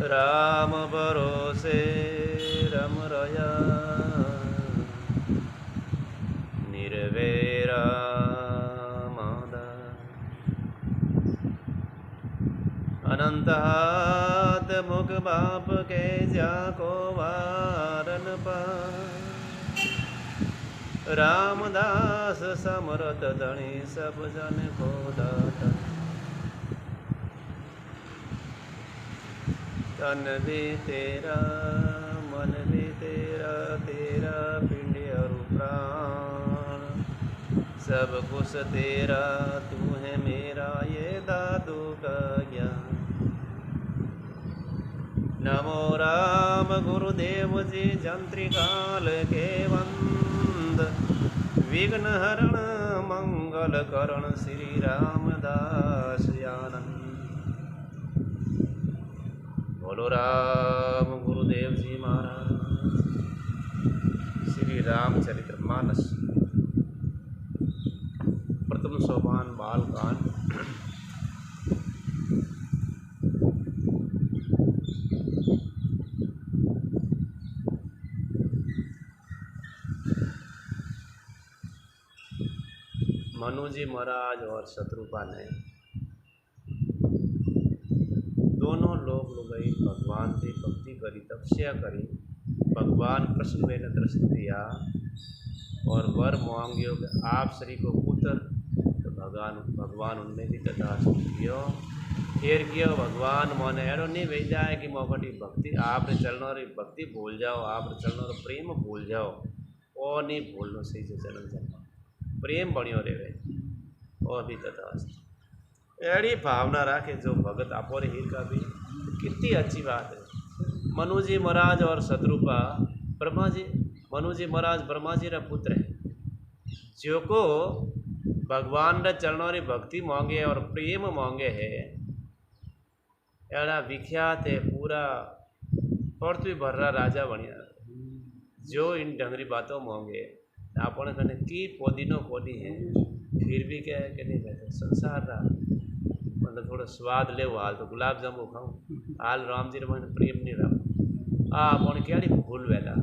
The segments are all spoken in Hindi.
राम भरोसे रम रया निर्वैरा मादा अनंत हाथ मुख बाप के जाको वारन पा रामदास समरथ धनी सब जन को दाता तन भी तेरा मन भी तेरा तेरा पिंड और प्राण सब कुछ तेरा तू है मेरा ये दादू का ज्ञान। नमो राम गुरुदेव जी जंत्रिकाल के वंद विघ्न हरण मंगल करण श्री रामदास आनंद। बोलो राम गुरुदेव जी महाराज। श्री रामचरित्र मानस प्रथम सोपान बालकांड। मनु जी महाराज और शत्रुपा ने दोनों लोग गई भगवान की भक्ति करी तपस्या करी। भगवान कृष्ण ने दर्शन दिया और वर मांगियो कि आप श्री को पुत्र तो भगवान उनने भी तथास्तु कियो। फिर कियो भगवान मन एड़ो नहीं भेज जाए कि मोकटी भक्ति आपने चलना री भक्ति भूल जाओ आपने चलना रो प्रेम भूल जाओ और नहीं भूलनो सही से चलन चलना प्रेम बनियो रहे और भी तथास्तु। एड़ी भावना राखे जो भगत आपो रे हीर का भी कितनी अच्छी बात है। मनु जी महाराज और शत्रुपा ब्रह्मा जी मनु जी महाराज ब्रह्मा जी रा पुत्र है जो को भगवान रे चरणों री भक्ति मांगे और प्रेम मांगे है एड़ा विख्यात है पूरा पृथ्वी भर रा राजा बनिया जो इन डंगरी बातों मांगे आपने कने की पोदीनो कोडी है फिर भी क्या है कि नहीं कहते संसार रा मतलब थोड़ा स्वाद ले हाल तो गुलाब जामुन खाऊं हाल राम जी रे प्रेम नहीं रहा आपने क्या भूल वेला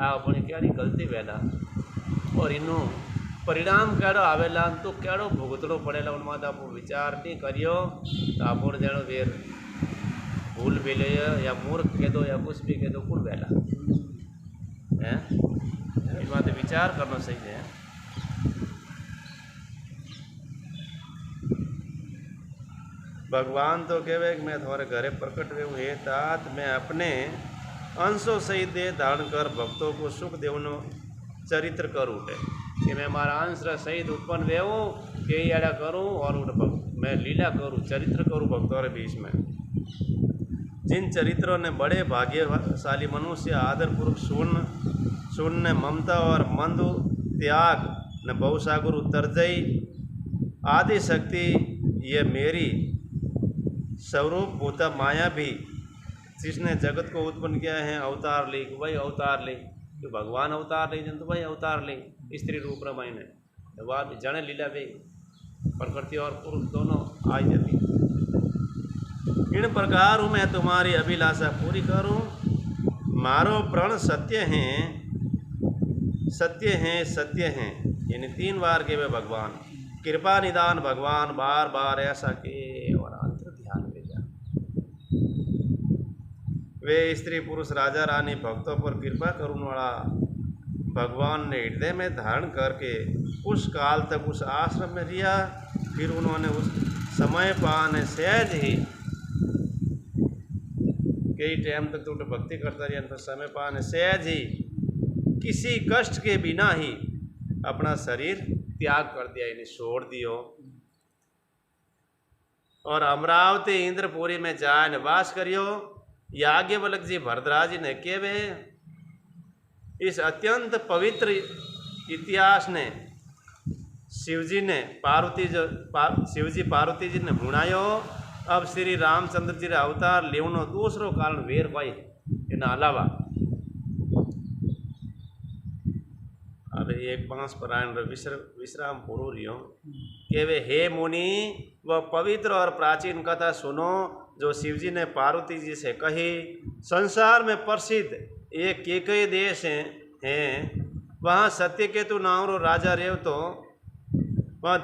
आपने क्या गलती वेला और इनू परिणाम केड़ो आवेला तो केड़ो भुगतड़ो पड़ेला उनमें आप विचार नहीं करियो तो आप जानो वेर भूल भी ले या मूर्ख कह दो या कुछ भी कह दो कुल वेला है इस बात विचार करना सही है। भगवान तो कहवे कि मैं तुम्हारे घरे प्रकट हुए हे तात मैं अपने अंशों सहित देह धारण कर भक्तों को सुख देवनो चरित्र कर उठे कि मैं मारा अंश सहित उत्पन्न वेहूँ के एड़ा करूँ और मैं लीला करूँ चरित्र करूँ भक्तों के बीच में। जिन चरित्रों ने बड़े भाग्यशाली मनुष्य आदरपूर्वक शून्य ममता और मंद त्याग न बहुसागर उत्तरजयी आदि शक्ति ये मेरी स्वरूप भूता माया भी जिसने जगत को उत्पन्न किया है अवतार ली वही अवतार ली तो भगवान अवतार ली जन तो वही अवतार ली स्त्री रूप रमाई ने तो जने लीला भी प्रकृति और पुरुष दोनों आ जाती। इन प्रकार मैं तुम्हारी अभिलाषा पूरी करूं मारो प्रण सत्य हैं यानी 3 बार के वे भगवान कृपा निदान भगवान बार बार ऐसा के और अंतर ध्यान में जा वे स्त्री पुरुष राजा रानी भक्तों पर कृपा करुण वाला भगवान ने हृदय में धारण करके कुछ काल तक उस आश्रम में रिया। फिर उन्होंने उस समय पाने सहज ही कई टाइम तक तो भक्ति करता रहा तो समय पाने सहज ही किसी कष्ट के बिना ही अपना शरीर त्याग कर दिया यानी छोड़ दियो और अमरावती इंद्रपुरी में जाए वास करियो। याज्ञवल्क्य जी भरद्वाज जी ने केवे इस अत्यंत पवित्र इतिहास ने शिवजी पार्वती जी ने भुनायो। अब श्री रामचंद्र जी अवतार लेवनो दूसरो कारण वेर भाई इन अलावा अब एक 5 परायण विश्राम पूर्व रियो के वे हे मुनि वह पवित्र और प्राचीन कथा सुनो जो शिवजी ने पार्वती जी से कही। संसार में प्रसिद्ध एक केकई देश हैं वहाँ सत्यकेतु नाम रो राजा रेव तो वह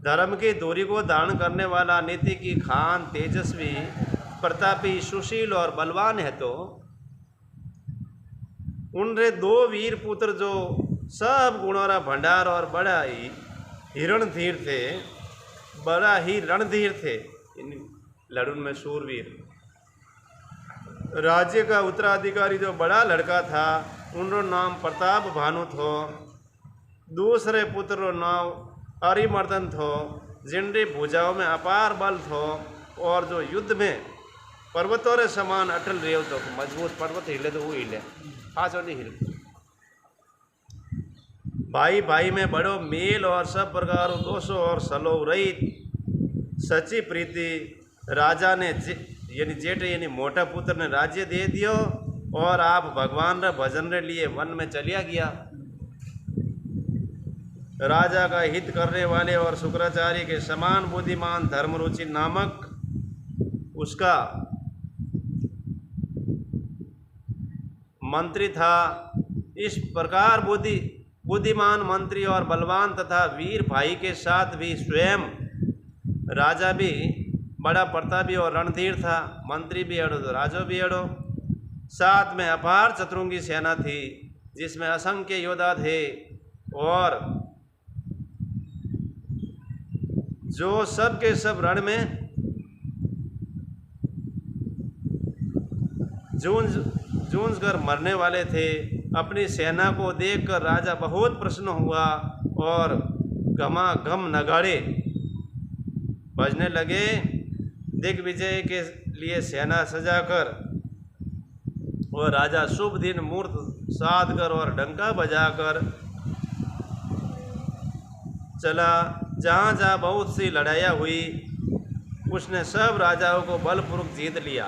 धर्म की दूरी को धारण करने वाला, नीति की खान, तेजस्वी, प्रतापी, सुशील और बलवान है। तो उनरे 2 वीर पुत्र जो सब गुणों का भंडार और बड़ा ही रणधीर थे, इन लड़ुन में शूरवीर। राज्य का उत्तराधिकारी जो बड़ा लड़का था उनरो नाम प्रताप भानु थो। दूसरे पुत्र रो नाम अरिमर्दन थो, जिनरी भुजाओं में अपार बल थो और जो युद्ध में पर्वतों रे समान अटल रेव तो। मजबूत पर्वत हिले तो वो हिले, आज नहीं हिले। भाई भाई में बड़ो मेल और सब प्रकार दोषों और सलो रहित सच्ची प्रीति। राजा ने यानी जेठ यानी मोटा पुत्र ने राज्य दे दियो और आप भगवान रे भजन रे लिए वन में चलिया गया। राजा का हित करने वाले और शुक्राचार्य के समान बुद्धिमान धर्मरुचि नामक उसका मंत्री था। इस प्रकार बुद्धिमान मंत्री और बलवान तथा वीर भाई के साथ भी स्वयं राजा भी बड़ा प्रतापी और रणधीर था। मंत्री भी अड़ो तो राजो भी अड़ो। साथ में अपार चतुरंगी सेना थी जिसमें असंख्य योद्धा थे और जो सब के सब रण में जूझ कर मरने वाले थे। अपनी सेना को देखकर राजा बहुत प्रसन्न हुआ और घमाघम नगाड़े बजने लगे। दिग्विजय के लिए सेना सजाकर वह राजा शुभ दिन मुहूर्त साध कर और डंका बजाकर चला। जहाँ जहाँ बहुत सी लड़ाइयाँ हुई उसने सब राजाओं को बलपूर्वक जीत लिया।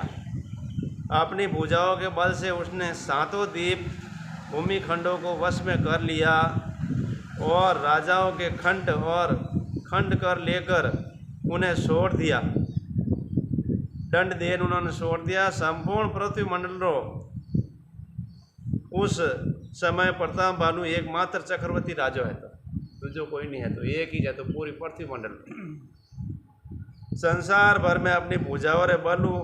अपनी भुजाओं के बल से उसने 7 द्वीप भूमिखंडों को वश में कर लिया और राजाओं के खंड कर लेकर उन्हें छोड़ दिया। दंड देन उन्होंने छोड़ दिया। संपूर्ण पृथ्वी मंडल उस समय प्रताप भानु एकमात्र चक्रवर्ती राजा है। तो जो कोई नहीं है तो एक ही है तो पूरी पृथ्वी मंडल संसार भर में अपनी भुजाओं रे बलु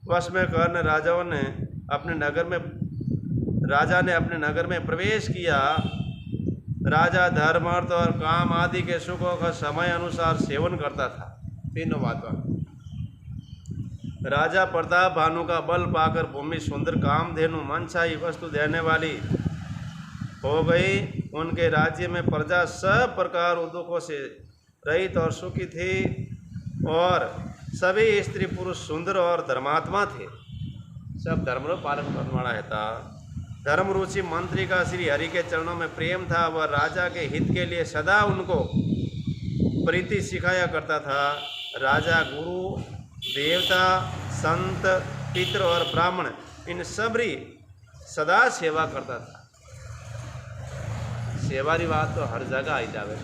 वश में करने राजा ने अपने नगर में प्रवेश किया। राजा धर्म, अर्थ और काम आदि के सुखों का समय अनुसार सेवन करता था। तीनों बातों राजा प्रताप भानु का बल पाकर भूमि सुंदर कामधेनु मनचाही वस्तु देने वाली हो गई। उनके राज्य में प्रजा सब प्रकार दुखों से रहित और सुखी थी और सभी स्त्री पुरुष सुंदर और धर्मात्मा थे। सब धर्म रो पालन करने वाला था। धर्म रुचि मंत्री का श्री हरि के चरणों में प्रेम था। वह राजा के हित के लिए सदा उनको प्रीति सिखाया करता था। राजा गुरु, देवता, संत, पितृ और ब्राह्मण इन सबरी सदा सेवा करता था। सेवा की बात तो हर जगह आई जावे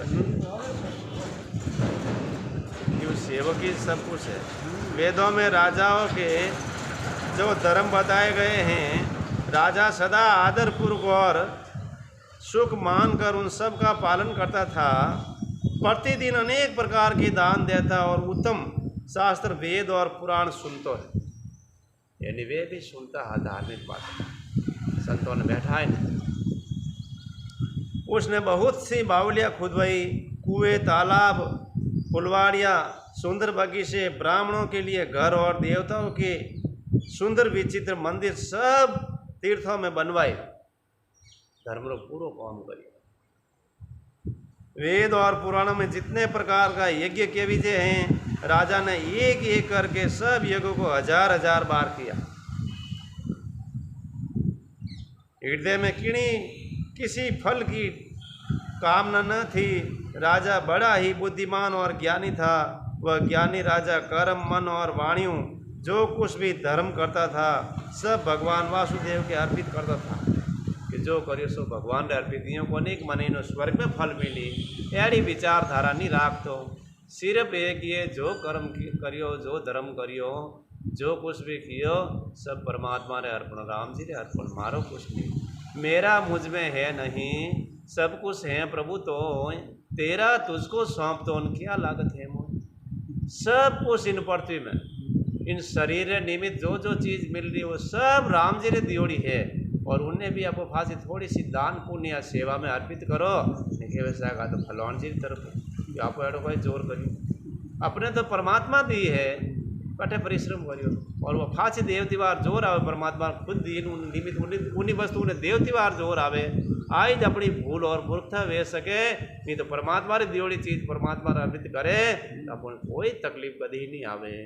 क्यों सेवक ही सब कुछ है। वेदों में राजाओं के जो धर्म बताए गए हैं, राजा सदा आदरपूर्वक और सुख मानकर उन सब का पालन करता था। प्रतिदिन अनेक प्रकार के दान देता और उत्तम शास्त्र, वेद और पुराण सुनता है। यानी वे भी सुनता है धार्मिक बात। संतों ने बैठा है। उसने बहुत सी बावलियाँ खुदवाई, कुएं, तालाब, फुलवाड़ियाँ, सुंदर बगीचे, ब्राह्मणों के लिए घर और देवताओं के सुंदर विचित्र मंदिर सब तीर्थों में बनवाए। धर्म रो पूरो काम करिए। वेद और पुराणों में जितने प्रकार का यज्ञ के विजय हैं, राजा ने एक एक करके सब यज्ञों को 1000 बार किया। हृदय में किसी फल की कामना न थी। राजा बड़ा ही बुद्धिमान और ज्ञानी था। वह ज्ञानी राजा कर्म, मन और वाणियों जो कुछ भी धर्म करता था सब भगवान वासुदेव के अर्पित करता था कि जो करियो सो भगवान ने अर्पित। को अनेक महीनों स्वर्ग में फल मिली। एड़ी विचारधारा नहीं राखतो। सिर्फ एक ये जो कर्म करियो, जो धर्म करियो, जो कुछ भी कियो सब परमात्मा रे अर्पण, राम जी रे अर्पण, मारो कुछ नहीं, मेरा मुझ में है नहीं, सब कुछ है प्रभु तो तेरा तुझको सौंप तो क्या लागत है मोह, सब कुछ इन पृथ्वी में इन शरीर निमित्त जो जो चीज़ मिल रही है वो सब राम जी ने दियोड़ी है, और उन्हें भी आपको फांसी थोड़ी सी दान पुण्य या सेवा में अर्पित करो, नहीं वैसा कहा तो फलवान जी की तरफ आपको एडो कोई जोर करियो, अपने तो परमात्मा दी है कठे परिश्रम करियो, और वो फांसी देवतीवार जोर आवे परमात्मा खुद दी निमित्त उन्हीं वस्तु ने देवतीवार जोर आवे, आज अपनी भूल और मूर्खता वे सके, नहीं तो परमात्मा री दियोड़ी चीज़ परमात्मा अर्पित करे तो अपन कोई तकलीफ कभी नहीं आवे।